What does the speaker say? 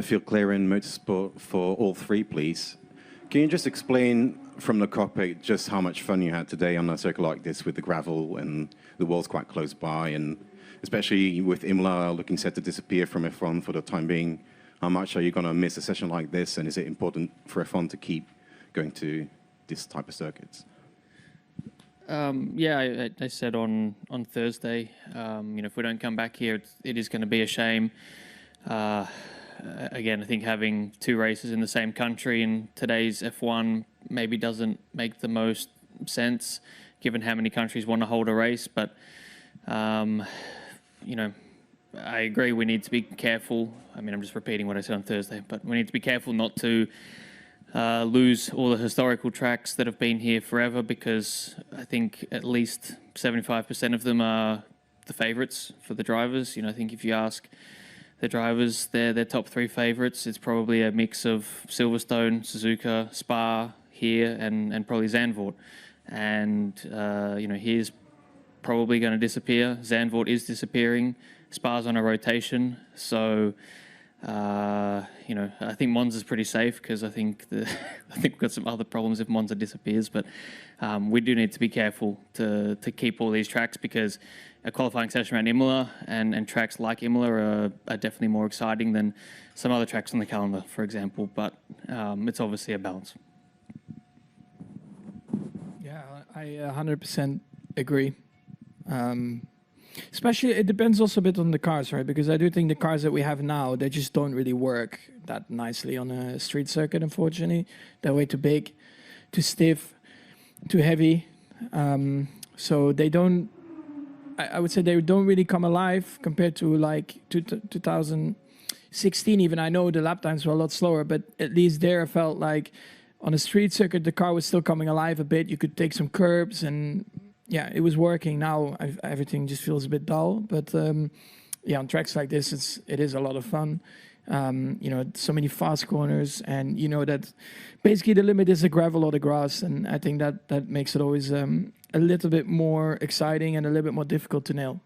Field Clearing Motorsport for all three, please. Can you just explain from the cockpit just how much fun you had today on a circuit like this with the gravel and the walls quite close by, and especially with Imola looking set to disappear from F1 for the time being? How much are you going to miss a session like this, and is it important for F1 to keep going to this type of circuits? Yeah, I said on Thursday, if we don't come back here, it is going to be a shame. Again, I think having two races in the same country in today's F1 maybe doesn't make the most sense, given how many countries want to hold a race. But, I agree we need to be careful. I mean, I'm just repeating what I said on Thursday, but we need to be careful not to lose all the historical tracks that have been here forever, because I think at least 75% of them are the favourites for the drivers. I think if you ask the drivers, their top three favourites, it's probably a mix of Silverstone, Suzuka, Spa here, and probably Zandvoort. And, here's probably going to disappear. Zandvoort is disappearing. Spa's on a rotation. So, I think Monza's pretty safe, because I think we've got some other problems if Monza disappears. But we do need to be careful to keep all these tracks, because a qualifying session around Imola and tracks like Imola are definitely more exciting than some other tracks on the calendar, for example. But it's obviously a balance. Yeah, I 100% agree. Especially, it depends also a bit on the cars, right? Because I do think the cars that we have now, they just don't really work that nicely on a street circuit, unfortunately. They're way too big, too stiff, too heavy. So they don't, I would say they don't really come alive compared to like 2016 even. I know the lap times were a lot slower, but at least there I felt like on a street circuit, the car was still coming alive a bit. You could take some curbs and yeah, it was working. Now everything just feels a bit dull. But on tracks like this, it is a lot of fun. So many fast corners, and that basically the limit is the gravel or the grass, and I think that makes it always a little bit more exciting and a little bit more difficult to nail.